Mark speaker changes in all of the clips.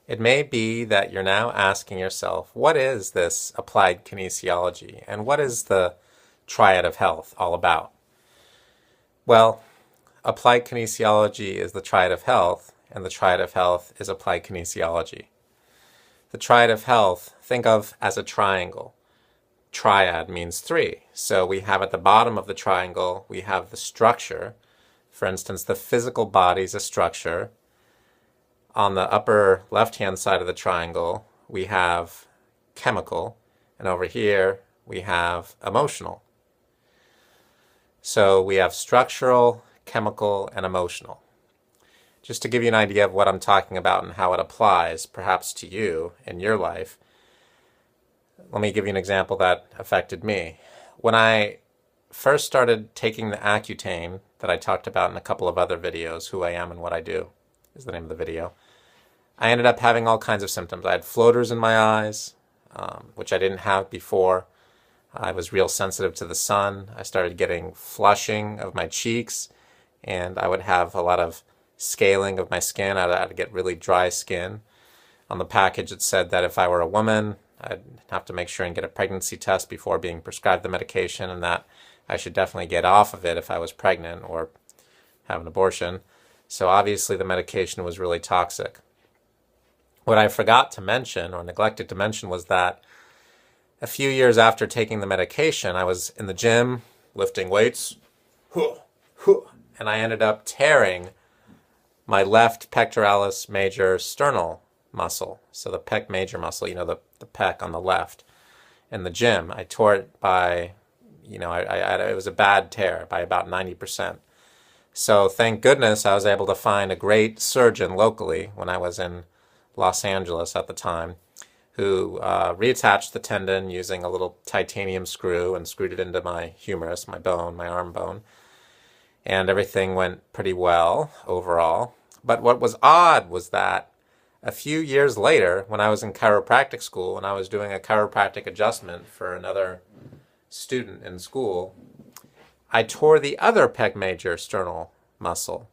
Speaker 1: It may be that you're now asking yourself, what is this applied kinesiology and what is the Triad of Health all about? Well, applied kinesiology is the Triad of Health, and the Triad of Health is applied kinesiology. The Triad of Health, think of as a triangle. Triad means three. So we have at the bottom of the triangle, we have the structure. For instance, the physical body is a structure. On the upper left-hand side of the triangle, we have chemical, and over here we have emotional. So we have structural, chemical, and emotional. Just to give you an idea of what I'm talking about and how it applies, perhaps to you in your life, let me give you an example that affected me. When I first started taking the Accutane that I talked about in a couple of other videos, Who I Am and What I Do is the name of the video, I ended up having all kinds of symptoms. I had floaters in my eyes, which I didn't have before. I was real sensitive to the sun. I started getting flushing of my cheeks, and I would have a lot of scaling of my skin. I had to get really dry skin. On the package it said that if I were a woman, I'd have to make sure and get a pregnancy test before being prescribed the medication, and that I should definitely get off of it if I was pregnant or have an abortion. So obviously the medication was really toxic. What I forgot to mention or neglected to mention was that a few years after taking the medication, I was in the gym lifting weights, and I ended up tearing my left pectoralis major sternal muscle. So the pec major muscle, the pec on the left in the gym. I tore it by, it was a bad tear by about 90%. So thank goodness I was able to find a great surgeon locally when I was in Los Angeles at the time, who reattached the tendon using a little titanium screw and screwed it into my humerus, my bone, my arm bone. And everything went pretty well overall. But what was odd was that a few years later, when I was in chiropractic school and I was doing a chiropractic adjustment for another student in school, I tore the other pec major sternal muscle.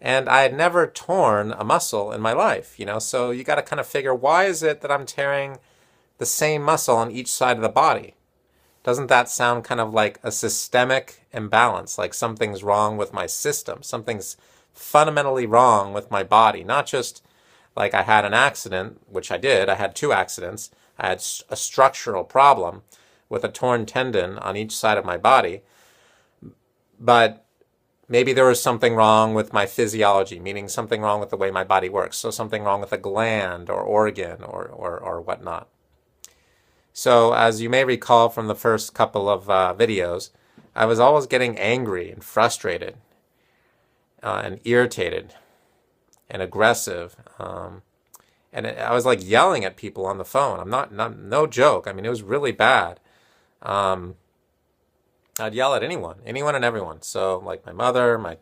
Speaker 1: And I had never torn a muscle in my life, so you got to kind of figure, why is it that I'm tearing the same muscle on each side of the body? Doesn't that sound kind of like a systemic imbalance, like something's wrong with my system, something's fundamentally wrong with my body, not just like I had an accident, which I did, I had two accidents, I had a structural problem with a torn tendon on each side of my body, but maybe there was something wrong with my physiology, meaning something wrong with the way my body works. So something wrong with a gland or organ or whatnot. So as you may recall from the first couple of videos, I was always getting angry and frustrated and irritated and aggressive. And I was like yelling at people on the phone. No joke. I mean, it was really bad. I'd yell at anyone and everyone. So like my mother,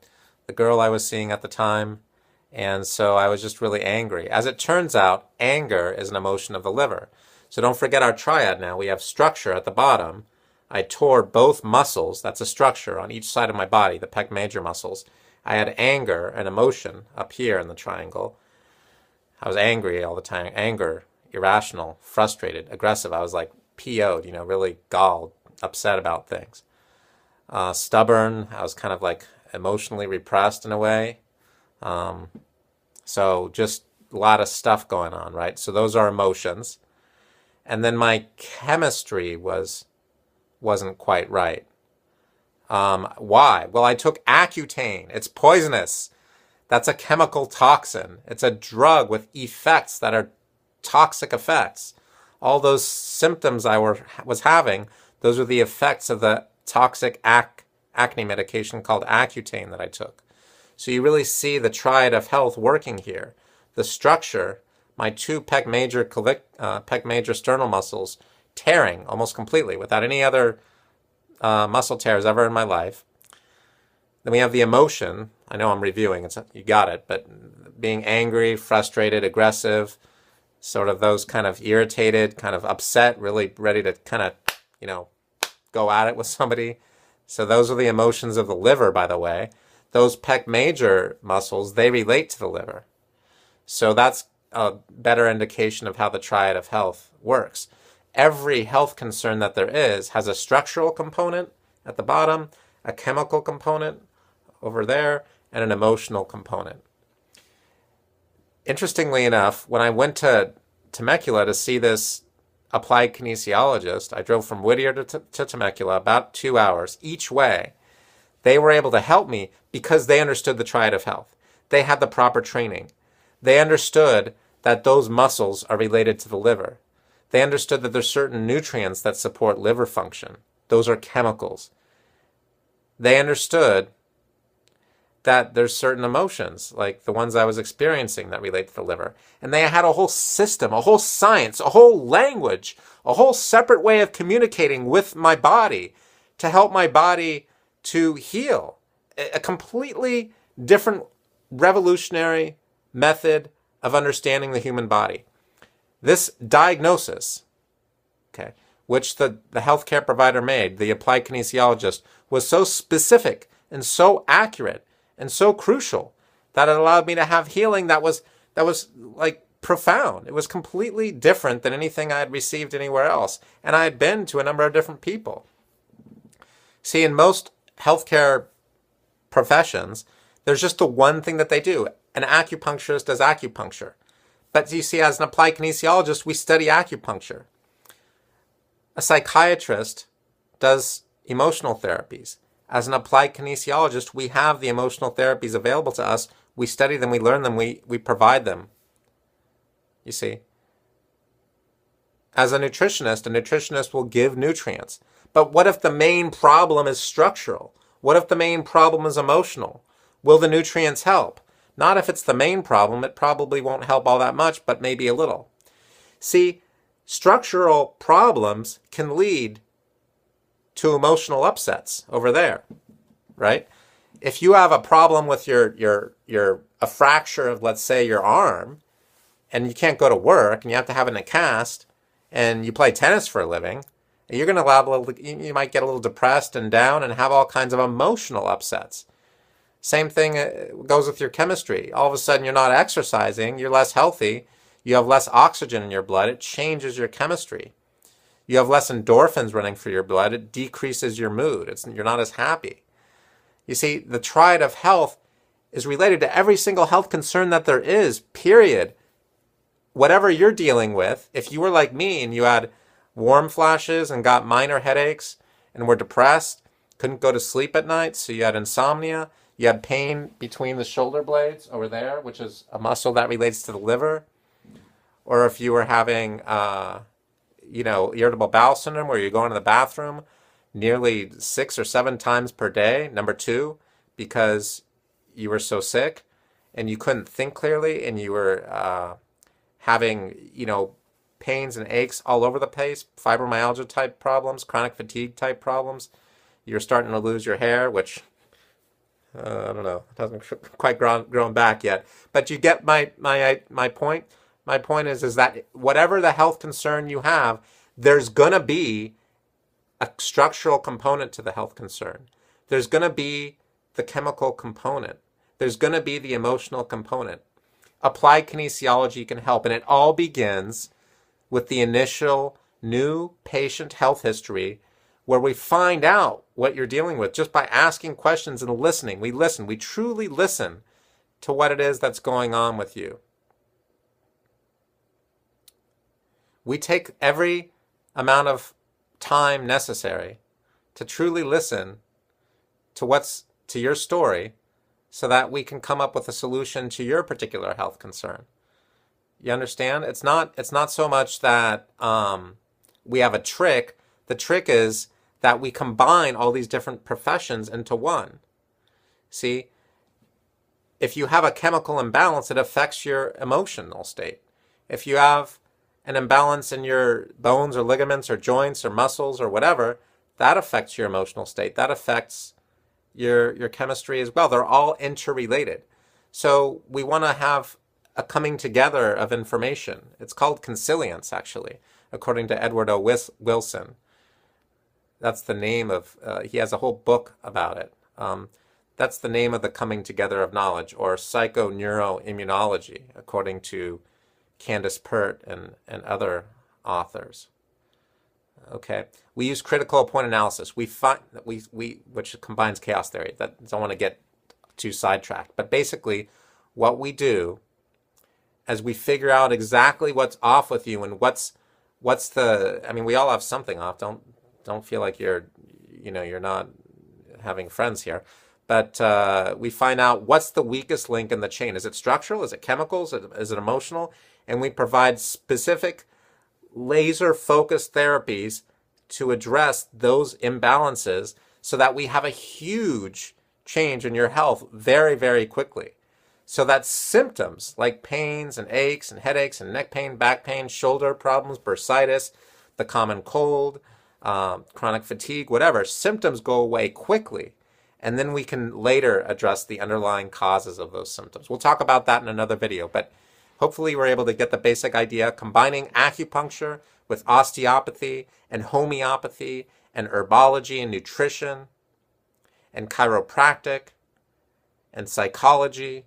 Speaker 1: the girl I was seeing at the time. And so I was just really angry. As it turns out, anger is an emotion of the liver. So don't forget our triad now. We have structure at the bottom. I tore both muscles, that's a structure, on each side of my body, the pec major muscles. I had anger and emotion up here in the triangle. I was angry all the time. Anger, irrational, frustrated, aggressive. I was like PO'd, really galled, upset about things. Stubborn. I was kind of like emotionally repressed in a way. So just a lot of stuff going on, right? So those are emotions. And then my chemistry wasn't quite right. Why? Well, I took Accutane. It's poisonous. That's a chemical toxin. It's a drug with effects that are toxic effects. All those symptoms I was having, those were the effects of the toxic acne medication called Accutane that I took. So you really see the Triad of Health working here. The structure, my two pec major sternal muscles tearing almost completely without any other muscle tears ever in my life. Then we have the emotion. I know I'm reviewing, you got it, but being angry, frustrated, aggressive, sort of those kind of irritated, kind of upset, really ready to kind of, go at it with somebody. So those are the emotions of the liver, by the way. Those pec major muscles, they relate to the liver. So that's a better indication of how the Triad of Health works. Every health concern that there is has a structural component at the bottom, a chemical component over there, and an emotional component. Interestingly enough, when I went to Temecula to see this applied kinesiologist, I drove from Whittier to Temecula about 2 hours each way. They were able to help me because they understood the Triad of Health. They had the proper training. They understood that those muscles are related to the liver. They understood that there's certain nutrients that support liver function. Those are chemicals. They understood that there's certain emotions, like the ones I was experiencing, that relate to the liver. And they had a whole system, a whole science, a whole language, a whole separate way of communicating with my body to help my body to heal. A completely different, revolutionary method of understanding the human body. This diagnosis, okay, which the healthcare provider made, the applied kinesiologist, was so specific and so accurate and so crucial that it allowed me to have healing that was like profound. It was completely different than anything I had received anywhere else. And I had been to a number of different people. See, in most healthcare professions, there's just the one thing that they do. An acupuncturist does acupuncture. But you see, as an applied kinesiologist, we study acupuncture. A psychiatrist does emotional therapies. As an applied kinesiologist, we have the emotional therapies available to us. We study them, we learn them, we provide them. You see? As a nutritionist will give nutrients. But what if the main problem is structural? What if the main problem is emotional? Will the nutrients help? Not if it's the main problem. It probably won't help all that much, but maybe a little. See, structural problems can lead to emotional upsets over there, right? If you have a problem with a fracture of, let's say, your arm, and you can't go to work, and you have to have it in a cast, and you play tennis for a living, you're going to you might get a little depressed and down and have all kinds of emotional upsets. Same thing goes with your chemistry. All of a sudden, you're not exercising, you're less healthy, you have less oxygen in your blood, it changes your chemistry. You have less endorphins running through your blood, it decreases your mood, you're not as happy. You see, the Triad of Health is related to every single health concern that there is, period. Whatever you're dealing with, if you were like me and you had warm flashes and got minor headaches and were depressed, couldn't go to sleep at night, so you had insomnia, you had pain between the shoulder blades over there, which is a muscle that relates to the liver, or if you were having irritable bowel syndrome where you're going to the bathroom nearly 6 or 7 times per day, number 2, because you were so sick and you couldn't think clearly and you were having, pains and aches all over the place, fibromyalgia type problems, chronic fatigue type problems. You're starting to lose your hair, which, I don't know, it hasn't quite grown back yet. But you get my point? My point is that whatever the health concern you have, there's going to be a structural component to the health concern. There's going to be the chemical component. There's going to be the emotional component. Applied kinesiology can help, and it all begins with the initial new patient health history where we find out what you're dealing with just by asking questions and listening. We truly listen to what it is that's going on with you. We take every amount of time necessary to truly listen to your story so that we can come up with a solution to your particular health concern. You understand? It's not so much that we have a trick. The trick is that we combine all these different professions into one. See, if you have a chemical imbalance, it affects your emotional state. If you have an imbalance in your bones or ligaments or joints or muscles or whatever, that affects your emotional state. That affects your chemistry as well. They're all interrelated. So we want to have a coming together of information. It's called consilience, actually, according to Edward O. Wilson. That's the name of, he has a whole book about it. That's the name of the coming together of knowledge, or psychoneuroimmunology, according to Candace Pert and other authors. Okay, we use critical point analysis. We find which combines chaos theory. That don't want to get too sidetracked, but basically, what we do as we figure out exactly what's off with you and what's the. I mean, we all have something off. Don't feel like you're not having friends here. But we find out what's the weakest link in the chain. Is it structural? Is it chemicals? Is it emotional? And we provide specific laser-focused therapies to address those imbalances so that we have a huge change in your health very, very quickly. So that symptoms like pains and aches and headaches and neck pain, back pain, shoulder problems, bursitis, the common cold, chronic fatigue, whatever, symptoms go away quickly. And then we can later address the underlying causes of those symptoms. We'll talk about that in another video, but hopefully we're able to get the basic idea, combining acupuncture with osteopathy and homeopathy and herbology and nutrition and chiropractic and psychology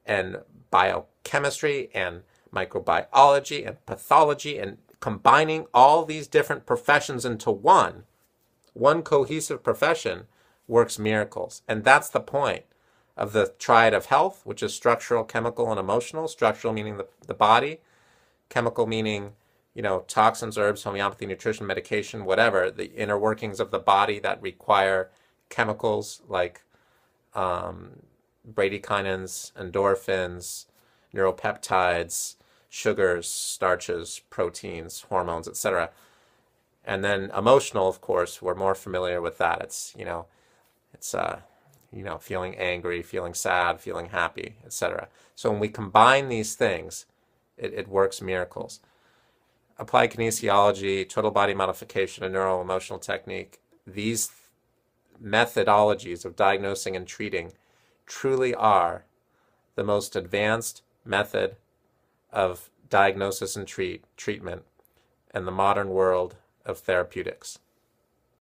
Speaker 1: and biochemistry and microbiology and pathology, and combining all these different professions into one cohesive profession works miracles. And that's the point of the Triad of Health, which is structural, chemical, and emotional. Structural meaning the body, chemical meaning, toxins, herbs, homeopathy, nutrition, medication, whatever, the inner workings of the body that require chemicals like bradykinins, endorphins, neuropeptides, sugars, starches, proteins, hormones, etc. And then emotional, of course, we're more familiar with that. It's feeling angry, feeling sad, feeling happy, etc. So when we combine these things, it works miracles. Applied kinesiology, total body modification, and neuro-emotional technique, these methodologies of diagnosing and treating truly are the most advanced method of diagnosis and treatment in the modern world of therapeutics.